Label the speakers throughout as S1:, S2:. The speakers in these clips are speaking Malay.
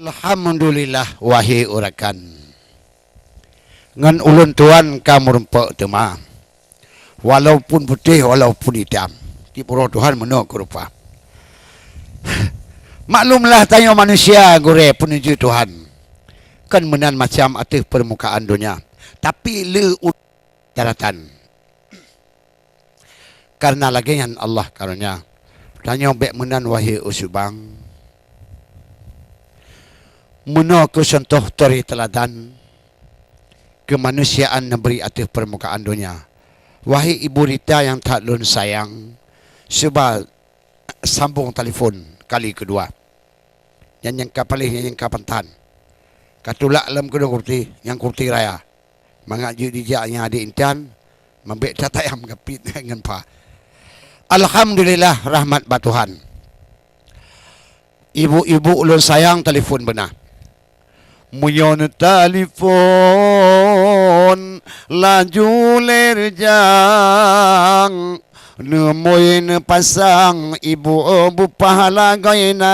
S1: Alhamdulillah wahai urakan. Ngan ulun tuan kamu rempak tema. Walaupun putih walaupun hitam. Di pura Tuhan menuk rupa. Maklumlah tanya manusia gore penuju Tuhan. Kan menan macam atas permukaan dunia. Tapi le daratan. Karena lagi yang Allah karunia. Tanya bek menan wahai usubang. Mena ke sentuh tori teladan kemanusiaan yang beri atas permukaan dunia. Wahai ibu Rita yang tak lun sayang, cuba sambung telefon kali kedua. Yang kapalih yang kapantan. Katulak lam kedua kurti, yang kurti raya. Mengaju dijaknya adik intan, membek tata yang ngapit dengan pa. Alhamdulillah rahmat batuhan. Ibu-ibu ulun sayang telefon benar. Muyon telefon laju lerjang nemoin pasang ibu pahala gaina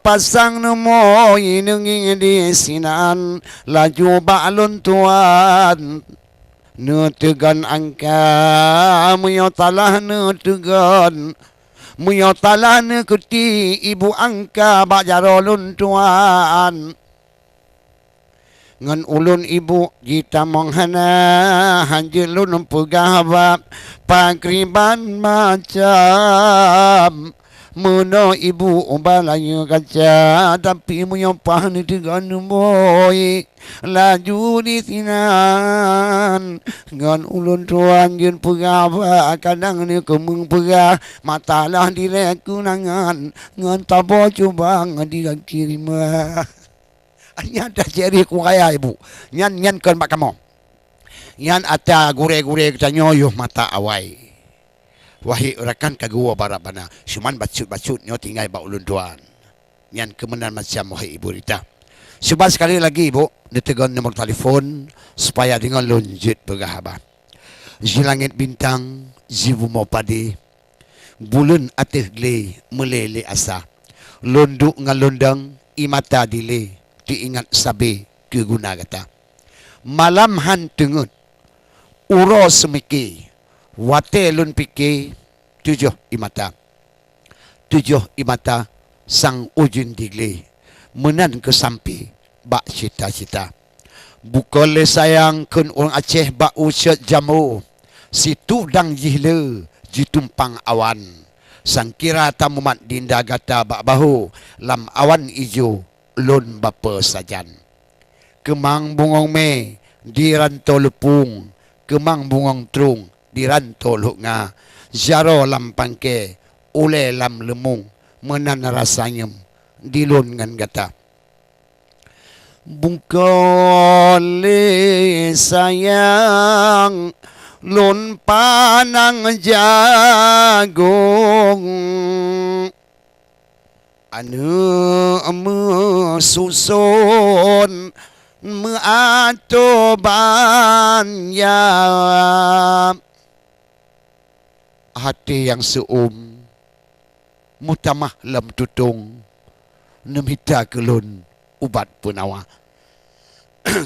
S1: pasang nemoin nging di sinan laju balun tuan tegan angka muyotalah tegan muyotalan kuti ibu angka bajarolun tuan ngan ulun ibu jita menghana hanjelun pegawap pakriban macam meno ibu ubalayu kaca tapi muyopahan tegan moy laju di sinan ngan ulun tuan jen pegawap kadang ni kemung pegah matalah direk kunangan ngan tabo cubang di kiri mah nyan dah ceri ku kaya ibu nyan kan mak kamu nyan ata gure-gure kita nyoyuh mata awai wahai rakan kagua barabana cuman bacut-bacut nyo tinggal ba ulun tuan nyan kemenan macam wahai ibu Rita. Cuba sekali lagi ibu ditegon nomor telefon supaya dengan lonjit bergahabat. Zilangit bintang zibu mau padi bulan atih le melele asa londuk ngalondang imata dile diingat sabe keguna kata malam han tengut uro semiki wate lun pike tujuh imata sang ujun digle menan ke sampi bak cita-cita bukole sayang kun orang Aceh bak usyat jamu situ dang jihle jitumpang awan sang kira tamumat dinda gata bak bahu lam awan ijo lon bapa sajan kemang bungong me di ranto lepung kemang bungong trung di ranto lunga jaro lam pangke ule lam lemung menan rasanya dilun ngan gata bungkole sayang lun panang jagung anu susun meatoban ya hati yang mutamah lam tutung nemita kelun ubat penawa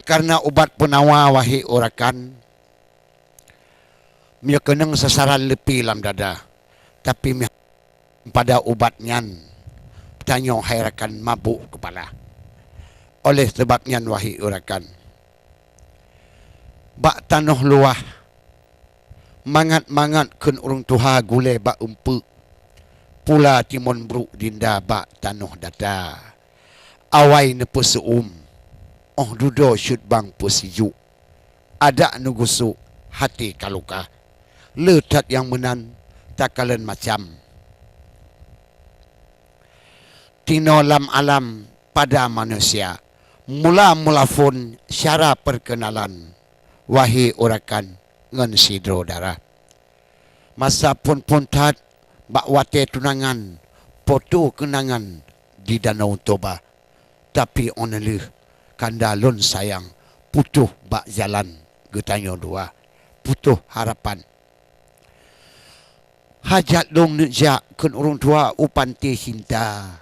S1: karena ubat penawa wahai orakan mia keneng sasaran lepi lam dada tapi pada ubatnya tanya hairakan mabuk kepala oleh sebabnya wahai orakan bak tanah luah mangat-mangat kun urung tuha gule bak umpu pula timon bruk dinda bak tanah data awai nepus dudo syut bang pusiju ada nugusu hati kaluka letat yang menan takalan macam tino lam alam pada manusia mula-mula pun syara perkenalan wahai orakan ngan sidro darah masa pun tat bak wate tunangan foto kenangan di Danau Toba tapi onelih kandalun sayang putuh bak jalan getanyo dua putuh harapan hajat dong nejak kun orang tua upan te cinta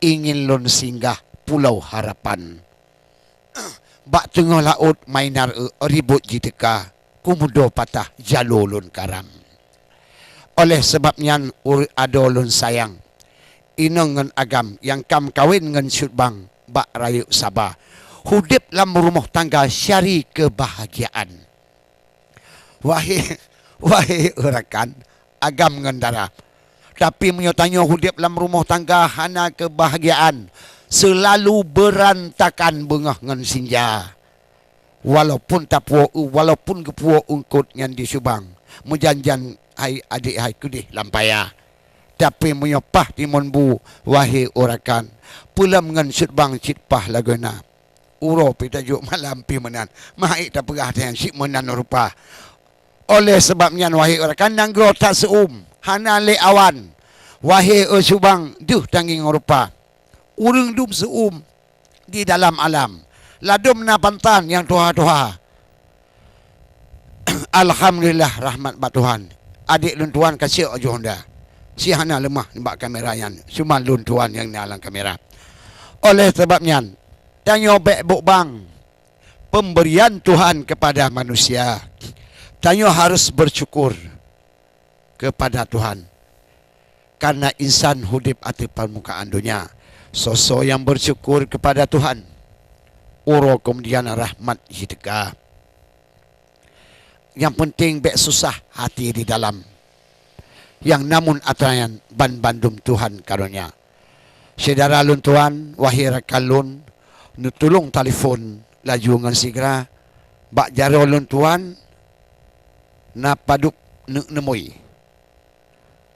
S1: ingin lon singgah Pulau Harapan. Bak tengah laut mainar ribut jiteka, kumudo patah jalulun karam. Oleh sebabnya ado lun sayang, inong ngan agam yang kam kawin ngan syutbang bak rayu Sabah. Hudip lam rumah tangga syari kebahagiaan. Wahai rakan, agam ngan darah. Tapi menyotanya hudip lam rumah tangga hana kebahagiaan. Selalu berantakan bengah ngan sinja. Walaupun tapuo, walaupun kepuo ungkut ngan di Subang. Mujanjan hai adik hai kudih lampaya. Tapi menyopah di monbu, wahai orakan. Pulam ngan Subang citpah laguna. Uro pitajuk malam pi menan. Mahik tak pegah dengan sik menan rupa. Oleh sebabnya wahai orakan nanggro tak seum. Hana le awan. Wahai Subang duh tangging rupa. Urung dum seum di dalam alam. Ladum na pantan yang tuha-tuha. Alhamdulillah rahmat bat Tuhan. Adik lun tuan kasih ojo Honda. Si hana lemah nampak kamera yang. Cuma lun tuan yang dalam kamera. Oleh sebabnya tanyo bek buk bang. Pemberian Tuhan kepada manusia. Tanyo harus bersyukur kepada Tuhan. Karena insan hudip ati permukaan dunia. Sosok yang bersyukur kepada Tuhan. Uro kemudian rahmat hideka. Yang penting bek susah hati di dalam. Yang namun atrayan ban bandum Tuhan karunia. Saudara lun tuan, wahai rakan lun, nutulung telefon laju ngan segera. Bak jaro lun tuan, na paduk nemui.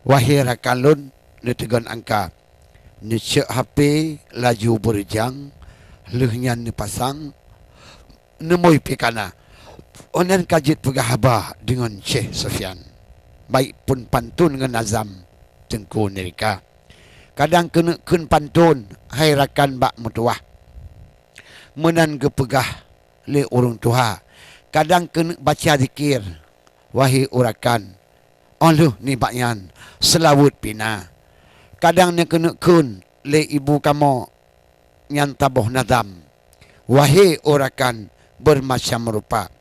S1: Wahai rakan lun, nutegan angka. Necek HP laju berjang, lehnya pasang, nemui pikana. Onan kajit pegahaba dengan Syekh Sofian. Baik pun pantun dengan Azam Tengku Nerika. Kadang kena kun pantun, hai rakan bak mutuah. Menan gepegah le urung tuha. Kadang kena baca zikir, wahai urakan. Oluh ni bakyan, selawut pina. Kadang ni kena kun le ibu kamu yang tabuh nadam. Wahai urakan bermacam rupa.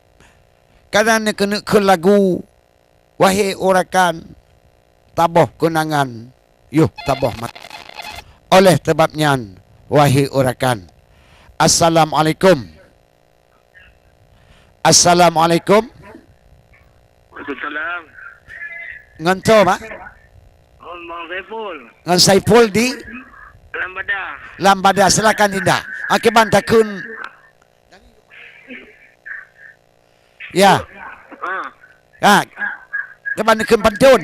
S1: Kadang ni kena kun lagu. Wahai urakan tabuh kenangan. Yuh tabuh mat. Oleh sebabnya, wahai urakan. Assalamualaikum. Assalamualaikum.
S2: Waalaikumsalam.
S1: Nganto mak?
S2: Bang Saiful.
S1: Ngan Saiful di
S2: Lambada.
S1: Lambada, silakan Dinda. Akibat takun. Ya. Ah. Keban takun pantun.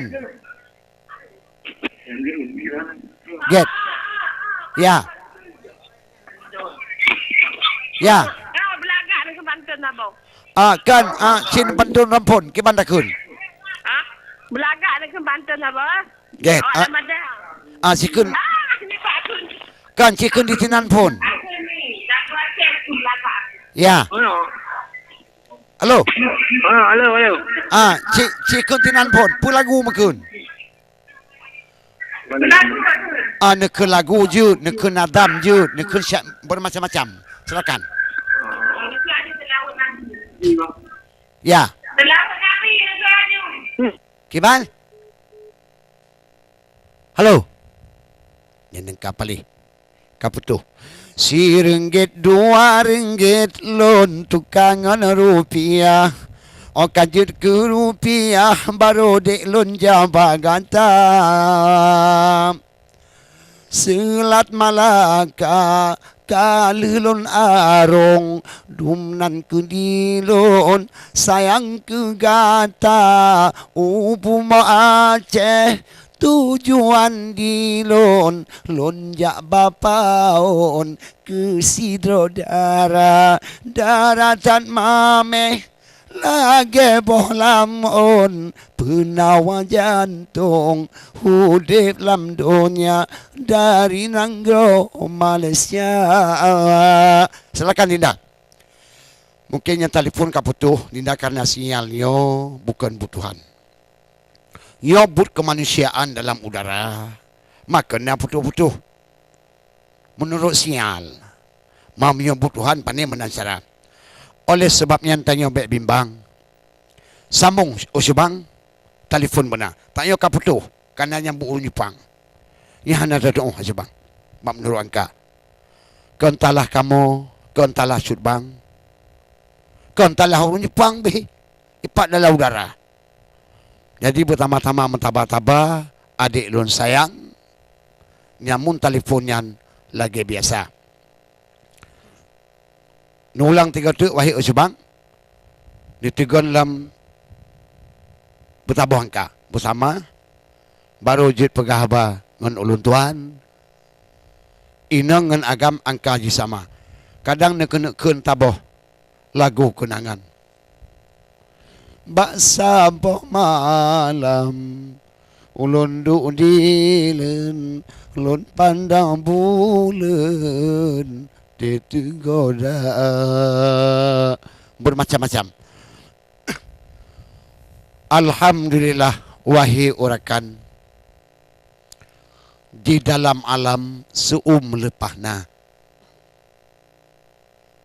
S1: Get. Ya. Ya.
S2: Belagak dengan pantun abang.
S1: Kan cin pantun rampun keban takun.
S2: Belagak dengan pantun abang.
S1: Get.
S2: Lambada.
S1: Sikun.
S2: Ni pantun.
S1: Kan cikun di tinan pun. Ya. Halo.
S2: Halo.
S1: Cikun tinan pun. Pu lagu makun. Nekun lagu je, nekun nadam je, nekun bermacam-macam. Silakan. Ya. Kiban? Halo. Yang kapali. Kaputuh. Si ringgit, 2 ringgit, lon tukangan rupiah. O kajut ke rupiah, baru dek lon jabaganta. Selat Malaka, kalilon arong, dumnan ke dilon, sayang ke gata, upu mo Aceh, tujuan dilon, lonjak bapaon, ke sidro daratan mameh, lagi bohlam on, penawa jantung, hudip lam dunia dari Nanggro Malaysia. Silakan Dinda. Mungkin yang telefon kaputuh Dinda karena sinyalnya bukan butuhan. Nyobut kemanusiaan dalam udara. Makanya putuh-putuh. menurut sial. Mau menyebut Tuhan pandai menasara. Oleh sebabnya tanya baik bimbang. Sambung usubang telefon benar. Tanya kaputuh karena yang buur nyupang. Yang hanya ada doa usubang. Mak menurut angka. Kentalah kamu, kentalah sudbang. Kentalah orang nyupang be. Ipat dalam udara. Jadi pertama-tama mentaba-taba adik lun sayang. Nyamun telefonnya lagi biasa. Nulang 3 tu wahai usubang. Ditegon dalam bertabuh angka bersama baru jid pegahaba ngan ulun tuan inang ngan agam angka ji sama kadang nak kena keun tabuh lagu kenangan bak saboh malam ulun duk dilen ulun pandang bulan ditegoda bermacam-macam. Alhamdulillah wahai orakan di dalam alam lepahna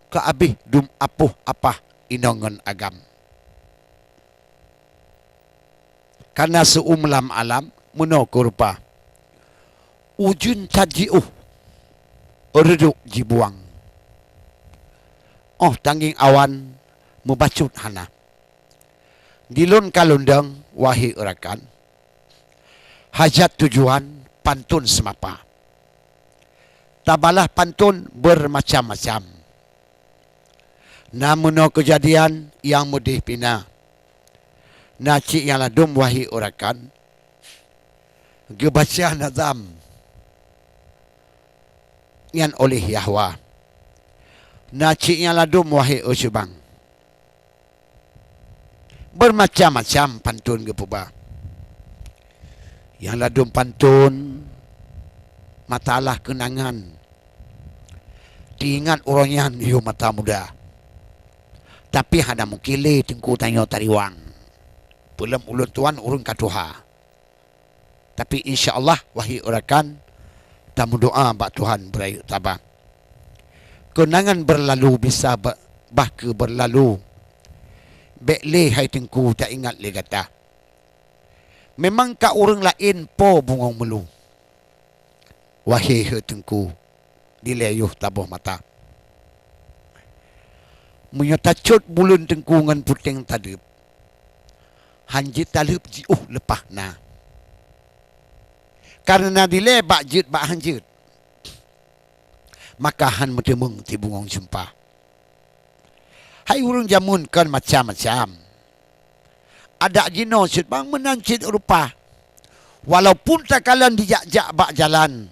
S1: keabih dum apuh apa inongan agam karena lam alam muno kurpa ujun cajiuh reduk jibuang tangging awan membacut hana dilun kalundang wahai orakan hajat tujuan pantun semapa tabalah pantun bermacam-macam namun kejadian yang mudih pina naci yang ladum wahai orakan gebaca nazam yang oleh Yahwa naci yang ladum wahai usubang bermacam-macam pantun gepuba. Yang ladum pantun matalah kenangan. Diingat orangnya yo mata muda. Tapi hada mukile tengku tanya tariwang. Belum ulun tuan urun katuha. Tapi insya-Allah wahai orakan tamu doa bak Tuhan berayu tabah. Kenangan berlalu bisa bahke berlalu. Bekle hai tengku tak ingat le kata. Memang ka orang lain po bungong melu. Wahai he tengku dileyuh tabuh mata. Menyatacut bulun tengku ngan puting tadep. Hanjit talep jiuh lepah na. Karena dile bak jit bak hanjit. Maka han medemeng ti bungong jumpa. Hai urung jamun kan macam-macam. Ada jino sit bang menancit rupa. Walaupun tak kalian dijak-jak bak jalan.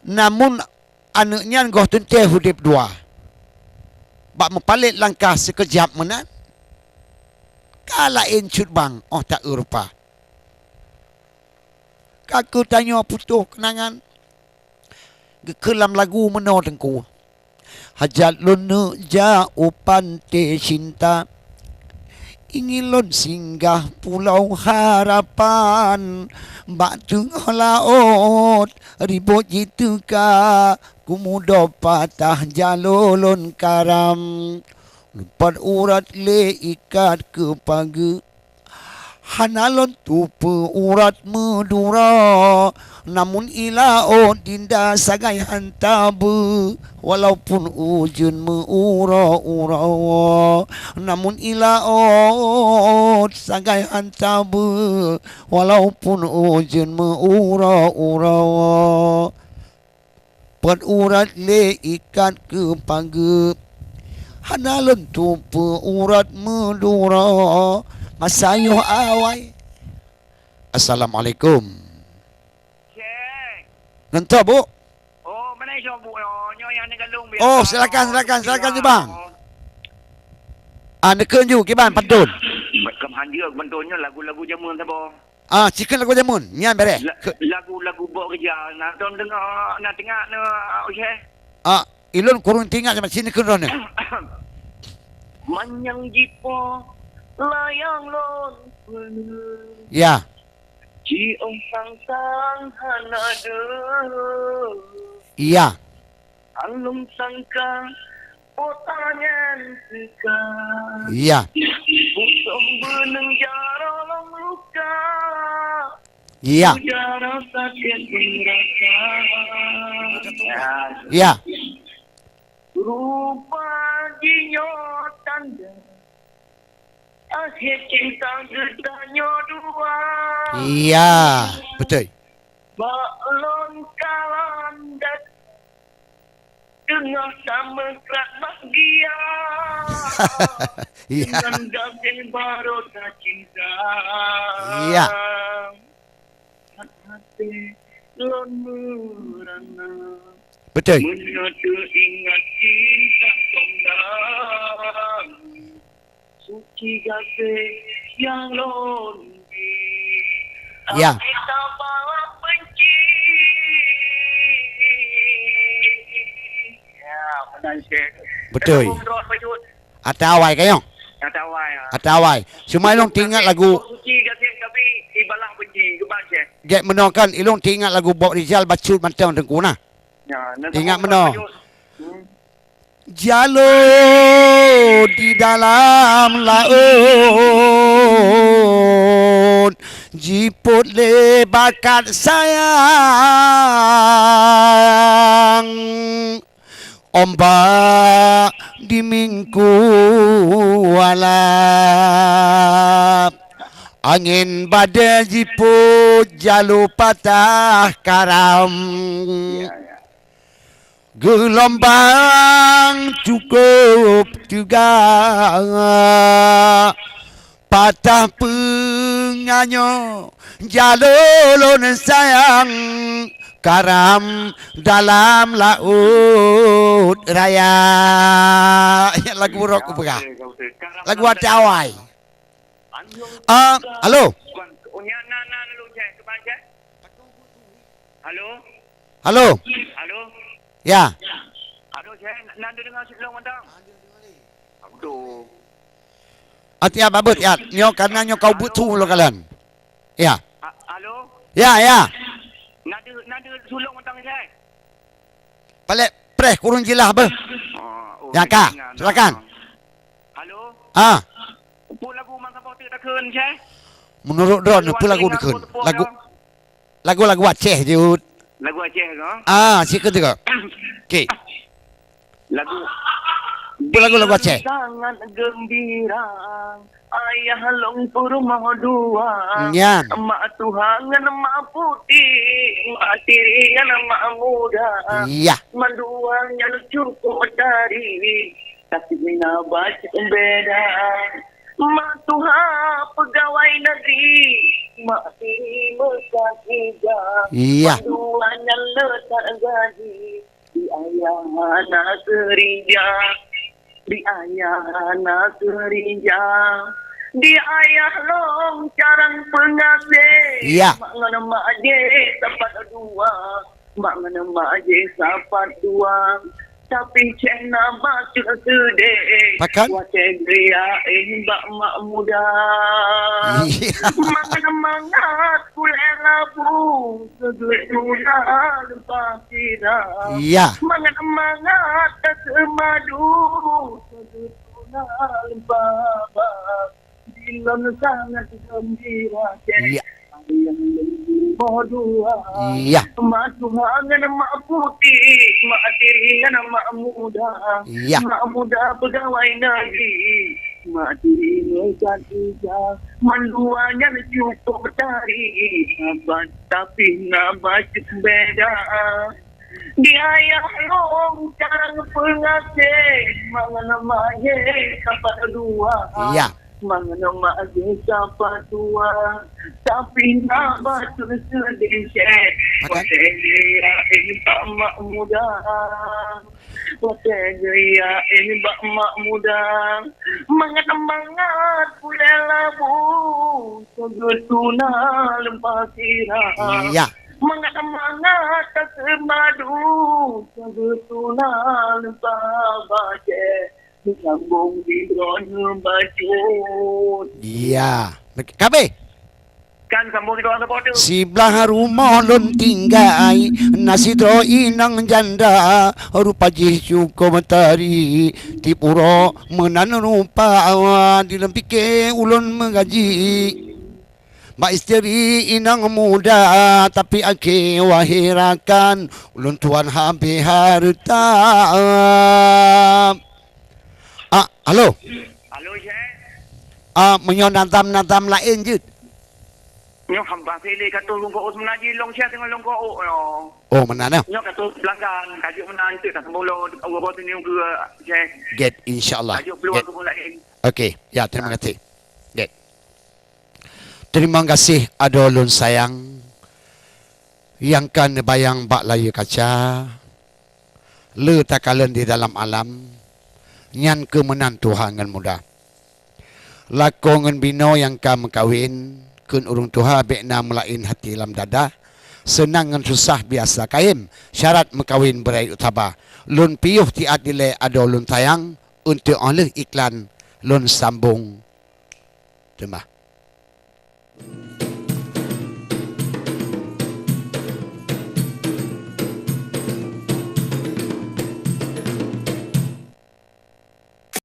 S1: Namun anaknya goh tente hudip dua. Bak mepalit langkah sekejap menan. Kalain cut bang tak rupa. Kaku tanya putuh kenangan. Kelam lagu meno tengku. Hajat lun jauh pantai cinta ingin lun singgah pulau harapan batu laut ribut jitu ka kumudo patah jalulun karam lupat urat le ikat ke paga hanalon tupu urat medura namun ilaot dinda sagai hantabu walaupun ujun meura-ura namun ilaot sagai hantabu walaupun ujun meura-ura pat urat le ikat ke paga hanalon tupu urat medura Masayo awai. Assalamualaikum.
S2: Cek.
S1: Nanti bu.
S2: Oh, mana iso bu? Yang ni galung biar.
S1: Oh, silakan je bang. Nekeun ju kiban pantun.
S2: Kemhan dia bentuknya lagu-lagu jamun tabo.
S1: Cikan lagu jamun. Nyan bere.
S2: Lagu-lagu bok kerja. Nak don dengar nak tengok na okey.
S1: Ilun kurung tinggal sama sini keun ron.
S2: Manyang jipo layang lon.
S1: Ya.
S2: Ji ông sang hanade
S1: Iya.
S2: alum sangka otangan suka
S1: Iya.
S2: Busong beneng jarang luka
S1: Iya.
S2: jarang sakit merasa
S1: Iya.
S2: rupa dinyo tanda akhir cinta gedanya dua
S1: Iya. Betul.
S2: Balon kalan dan Tengah sama kerak bahagia
S1: Iya.
S2: Dengan damai baru tak cinta
S1: Iya.
S2: Hati lon merana
S1: Betul.
S2: Menyatu ingat cinta kondang Suci kasih yang lon
S1: Ya.
S2: Kita bawa benci Ya, benar Syekh.
S1: Betul. Atawai kayo.
S2: Atawai.
S1: Atawai. Cuma ilong tingat lagu.
S2: Suci kasih kami ibalang benci ke bangsa.
S1: Get menokan ilong tingat lagu Bob Rizal bacut mantau tengku na.
S2: Ya,
S1: Ingat mana? Jalur di dalam laut jiput lebatkan sayang ombak di minggu walap angin badai jiput jalur patah karam gelombang cukup juga patah penganyo jalulun sayang karam dalam laut raya. Lagu rock apa? Lagu Atawai. Halo.
S2: Halo.
S1: Halo.
S2: Halo.
S1: Ya.
S2: Halo, saya nak dengar sebelum mandang. Aduh.
S1: Ati ababut ya. Nyo karena nyo kau butuh lo kalian. Ya.
S2: Halo.
S1: Ya, ya.
S2: Nak sulung mandang saya.
S1: Balik preh kurun jilah ber. Ya kak, silakan.
S2: Halo. Pun lagu mangsa poti tak keun saya.
S1: Menurut Don apa lagu dikun? Lagu Aceh je.
S2: Lagu Aceh ke?
S1: Sikit juga. Okey.
S2: Lagu
S1: Lagu Aceh.
S2: Sangat gembira ayah lumpur mau dua.
S1: Nyan.
S2: Mak Tuhan mak putih, mak tiri mak muda.
S1: Iya.
S2: Menduanya cukup dari tapi mina baca beda. Mak Tuhan pegawai negeri, mak tiri besar tiga.
S1: Iya.
S2: Menduanya letak gaji di ayah anak kerja. Di ayah anak kerja. Di ayah long carang pengasih.
S1: Iya.
S2: Mak ngana mak je sapat dua. Mak ngana mak je sapat dua. Tapi cena baca sedih.
S1: Pakan?
S2: Wate gria mbak mak muda.
S1: Iya.
S2: Mak ngana mangat kulai labu. Seduit lunar lupa kira.
S1: Iya.
S2: Mangat semadu seduna baba dilon sangat gembira
S1: Iya.
S2: yang lebih dua
S1: Iya.
S2: mak Tuhan mak putih mak tiringan mak muda
S1: Iya.
S2: mak muda pegawai negeri mak tiri mereka tiga manduanya cukup dari abad tapi nabas beda. Di ayah long carang pengasih mangana maye kapat dua.
S1: Iya.
S2: Mangana maye kapat dua. Tapi nak batu sedih syek. Wategia ini pak mak muda. Wategia ini pak mak muda. Mangat pula labu. Segetuna lempah sirah.
S1: Iya.
S2: Mangat semadu kebetulan babaje disambung di drone bajut.
S1: Iya. Kabe.
S2: Kan sambung kita orang supporter.
S1: Sebelah rumah lon tinggai nasi tro inang janda rupa jisu komentari tipuro menan rupa dilempike ulun mengaji mak isteri inang muda tapi ake wahirakan ulun tuan habis harta. Halo.
S2: Halo Syekh.
S1: Menyon natam lain je.
S2: Nyok hamba pilih kata long ko menaji long Syekh dengan long ko
S1: Oh mana nak?
S2: nyok kata pelanggan kaji menan tu tak sambung lo Allah ni ke Syekh.
S1: Get insyaallah.
S2: Kaji peluang
S1: Get.
S2: ke lain.
S1: Okey, ya terima kasih. Get. Terima kasih adolun sayang yang kan bayang bak layu kaca le takalan di dalam alam nyan kemenan Tuhan ngan muda lakongan bino yang kam kawin kun urung Tuhan bekna melain hati lam dada senang ngan susah biasa kaim syarat mekawin berai utaba lun piuh ti adile adolun sayang untuk oleh iklan lun sambung terima